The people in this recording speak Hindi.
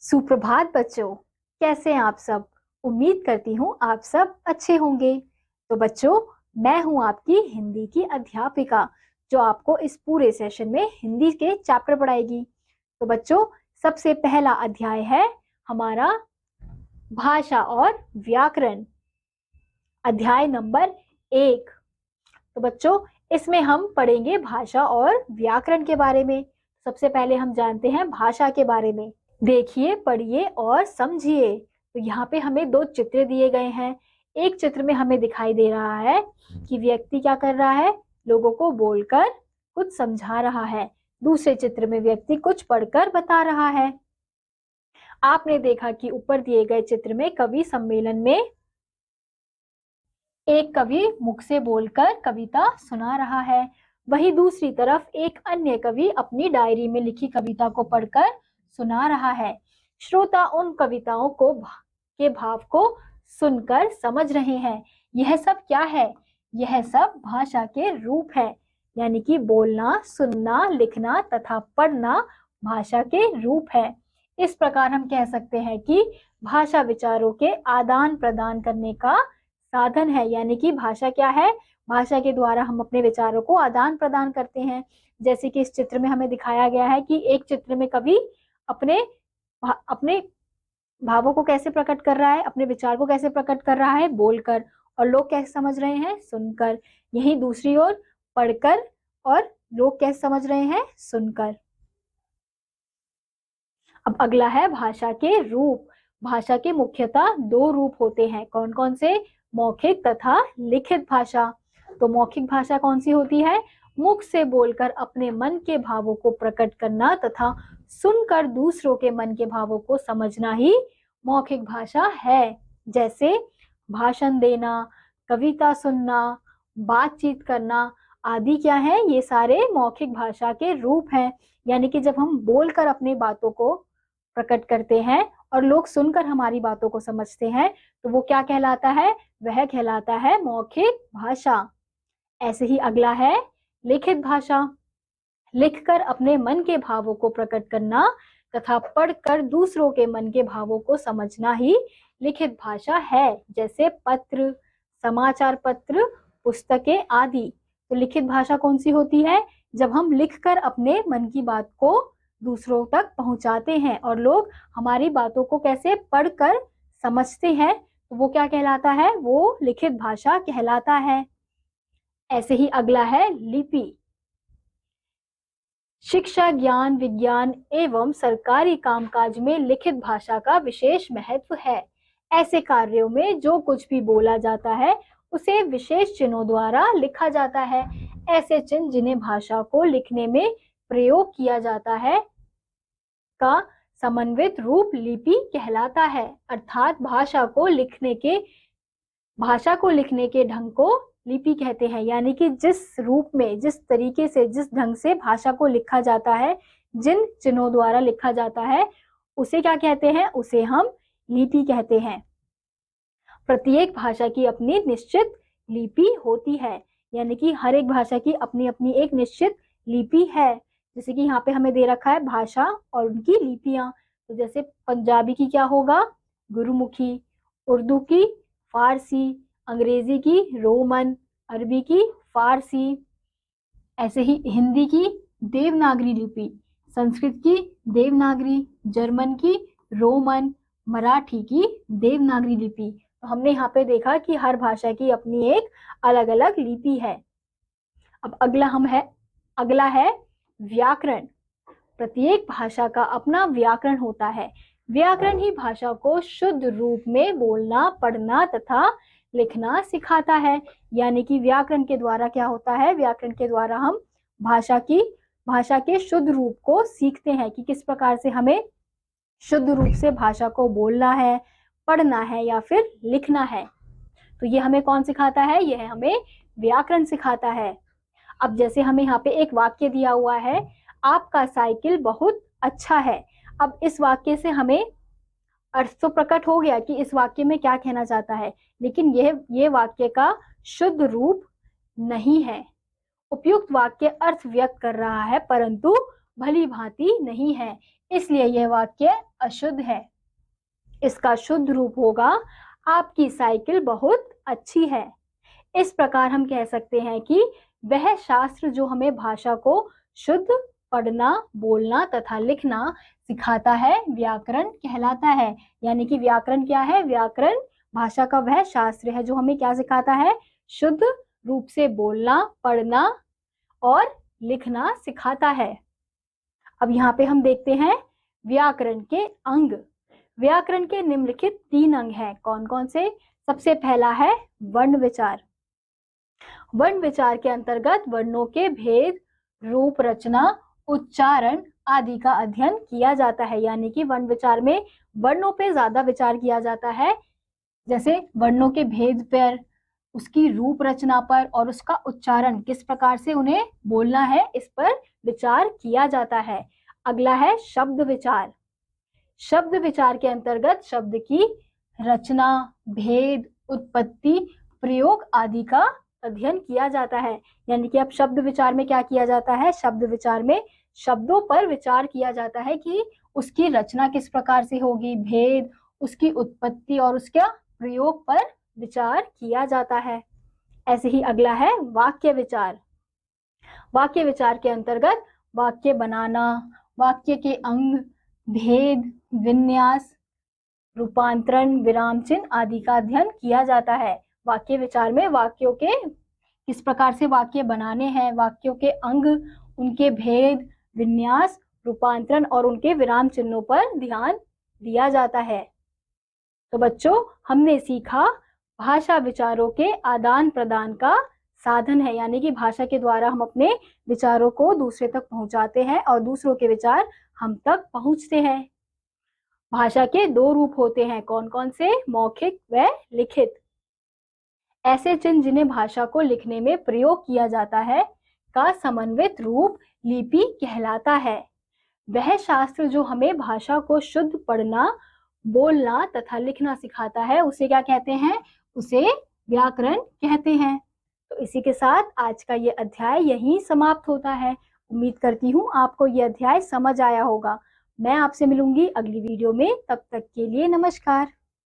सुप्रभात बच्चों, कैसे हैं आप सब। उम्मीद करती हूँ आप सब अच्छे होंगे। तो बच्चों, मैं हूँ आपकी हिंदी की अध्यापिका जो आपको इस पूरे सेशन में हिंदी के चैप्टर पढ़ाएगी। तो बच्चों, सबसे पहला अध्याय है हमारा भाषा और व्याकरण, अध्याय नंबर 1। तो बच्चों, इसमें हम पढ़ेंगे भाषा और व्याकरण के बारे में। सबसे पहले हम जानते हैं भाषा के बारे में। देखिए, पढ़िए और समझिए। तो यहाँ पे हमें दो चित्र दिए गए हैं। एक चित्र में हमें दिखाई दे रहा है कि व्यक्ति क्या कर रहा है, लोगों को बोलकर कुछ समझा रहा है। दूसरे चित्र में व्यक्ति कुछ पढ़कर बता रहा है। आपने देखा कि ऊपर दिए गए चित्र में कवि सम्मेलन में एक कवि मुख से बोलकर कविता सुना रहा है, वही दूसरी तरफ एक अन्य कवि अपनी डायरी में लिखी कविता को पढ़कर सुना रहा है। श्रोता उन कविताओं के भाव को सुनकर समझ रहे हैं। यह सब क्या है? यह सब भाषा के रूप है, यानी कि बोलना, सुनना, लिखना तथा पढ़ना भाषा के रूप है। इस प्रकार हम कह सकते हैं कि भाषा विचारों के आदान प्रदान करने का साधन है, यानी कि भाषा क्या है? भाषा के द्वारा हम अपने विचारों को आदान प्रदान करते हैं। जैसे कि इस चित्र में हमें दिखाया गया है कि एक चित्र में कवि अपने भावों को कैसे प्रकट कर रहा है, अपने विचार को कैसे प्रकट कर रहा है, बोलकर, और लोग कैसे समझ रहे हैं, सुनकर। यही दूसरी ओर पढ़कर और लोग कैसे समझ रहे हैं, सुनकर। अब अगला है भाषा के रूप। भाषा के मुख्यतः दो रूप होते हैं। कौन कौन से? मौखिक तथा लिखित भाषा। तो मौखिक भाषा कौन सी होती है? मुख से बोलकर अपने मन के भावों को प्रकट करना तथा सुनकर दूसरों के मन के भावों को समझना ही मौखिक भाषा है। जैसे भाषण देना, कविता सुनना, बातचीत करना आदि क्या है? ये सारे मौखिक भाषा के रूप हैं। यानी कि जब हम बोलकर अपनी बातों को प्रकट करते हैं और लोग सुनकर हमारी बातों को समझते हैं, तो वो क्या कहलाता है? वह कहलाता है मौखिक भाषा। ऐसे ही अगला है लिखित भाषा। लिखकर अपने मन के भावों को प्रकट करना तथा पढ़कर दूसरों के मन के भावों को समझना ही लिखित भाषा है। जैसे पत्र, समाचार पत्र, पुस्तकें आदि। तो लिखित भाषा कौन सी होती है? जब हम लिखकर अपने मन की बात को दूसरों तक पहुंचाते हैं और लोग हमारी बातों को कैसे पढ़कर समझते हैं, तो वो क्या कहलाता है? वो लिखित भाषा कहलाता है। ऐसे ही अगला है लिपि। शिक्षा, ज्ञान, विज्ञान एवं सरकारी कामकाज में लिखित भाषा का विशेष महत्व है। ऐसे कार्यों में जो कुछ भी बोला जाता है उसे विशेष चिन्हों द्वारा लिखा जाता है। ऐसे चिन्ह जिन्हें भाषा को लिखने में प्रयोग किया जाता है का समन्वित रूप लिपि कहलाता है। अर्थात भाषा को लिखने के ढंग को लिपि कहते हैं। यानी कि जिस रूप में, जिस तरीके से, जिस ढंग से भाषा को लिखा जाता है, जिन चिन्हों द्वारा लिखा जाता है, उसे क्या कहते हैं? उसे हम लिपि कहते हैं। प्रत्येक भाषा की अपनी निश्चित लिपि होती है, यानी कि हर एक भाषा की अपनी अपनी एक निश्चित लिपि है। जैसे कि यहाँ पे हमें दे रखा है भाषा और उनकी लिपियां। तो जैसे पंजाबी की क्या होगा? गुरुमुखी, उर्दू की फारसी, अंग्रेजी की रोमन, अरबी की फारसी। ऐसे ही हिंदी की देवनागरी लिपि, संस्कृत की देवनागरी, जर्मन की रोमन, मराठी की देवनागरी लिपि। तो हमने यहाँ पे देखा कि हर भाषा की अपनी एक अलग अलग लिपि है। अब अगला है व्याकरण। प्रत्येक भाषा का अपना व्याकरण होता है। व्याकरण ही भाषा को शुद्ध रूप में बोलना, पढ़ना तथा लिखना सिखाता है। यानी कि व्याकरण के द्वारा क्या होता है? व्याकरण के द्वारा हम भाषा के शुद्ध रूप को सीखते हैं कि किस प्रकार से हमें शुद्ध रूप से भाषा को बोलना है, पढ़ना है या फिर लिखना है। तो ये हमें कौन सिखाता है? यह हमें व्याकरण सिखाता है। अब जैसे हमें यहाँ पे एक वाक्य दिया हुआ है, आपका साइकिल बहुत अच्छा है। अब इस वाक्य से हमें अर्थ तो प्रकट हो गया कि इस वाक्य में क्या कहना चाहता है, लेकिन यह वाक्य का शुद्ध रूप नहीं है। उपयुक्त वाक्य अर्थ व्यक्त कर रहा है परंतु भली भांति नहीं है। इसलिए यह वाक्य अशुद्ध है। इसका शुद्ध रूप होगा, आपकी साइकिल बहुत अच्छी है। इस प्रकार हम कह सकते हैं कि वह शास्त्र जो हमें भाषा को शुद्ध पढ़ना, बोलना तथा लिखना सिखाता है, व्याकरण कहलाता है। यानी कि व्याकरण क्या है? व्याकरण भाषा का वह शास्त्र है जो हमें क्या सिखाता है? शुद्ध रूप से बोलना, पढ़ना और लिखना सिखाता है। अब यहाँ पे हम देखते हैं व्याकरण के अंग। व्याकरण के निम्नलिखित 3 अंग हैं। कौन कौन से? सबसे पहला है वर्ण विचार। वर्ण विचार के अंतर्गत वर्णों के भेद, रूप, रचना, उच्चारण आदि का अध्ययन किया जाता है। यानी कि वर्ण विचार में वर्णों पे ज्यादा विचार किया जाता है, जैसे वर्णों के भेद पर, उसकी रूप रचना पर और उसका उच्चारण किस प्रकार से उन्हें बोलना है, इस पर विचार किया जाता है। अगला है शब्द विचार। शब्द विचार के अंतर्गत शब्द की रचना, भेद, उत्पत्ति, प्रयोग आदि का अध्ययन किया जाता है। यानी कि अब शब्द विचार में क्या किया जाता है? शब्द विचार में शब्दों पर विचार किया जाता है कि उसकी रचना किस प्रकार से होगी, भेद, उसकी उत्पत्ति और उसका प्रयोग पर विचार किया जाता है। ऐसे ही अगला है वाक्य विचार। वाक्य विचार के अंतर्गत वाक्य बनाना, वाक्य के अंग, भेद, विन्यास, रूपांतरण, विराम चिन्ह आदि का अध्ययन किया जाता है। वाक्य विचार में वाक्यों के किस प्रकार से वाक्य बनाने हैं, वाक्यों के अंग, उनके भेद, विन्यास, रूपांतरण और उनके विराम चिन्हों पर ध्यान दिया जाता है। तो बच्चों, हमने सीखा भाषा विचारों के आदान प्रदान का साधन है। यानी कि भाषा के द्वारा हम अपने विचारों को दूसरे तक पहुंचाते हैं और दूसरों के विचार हम तक पहुंचते हैं। भाषा के 2 रूप होते हैं। कौन कौन से? मौखिक व लिखित। ऐसे चिन्ह जिन्हें भाषा को लिखने में प्रयोग किया जाता है का समन्वित रूप लिपि कहलाता है। वह शास्त्र जो हमें भाषा को शुद्ध पढ़ना, बोलना तथा लिखना सिखाता है, उसे क्या कहते हैं? उसे व्याकरण कहते हैं। तो इसी के साथ आज का ये अध्याय यहीं समाप्त होता है। उम्मीद करती हूँ आपको ये अध्याय समझ आया होगा। मैं आपसे मिलूंगी अगली वीडियो में। तब तक के लिए नमस्कार।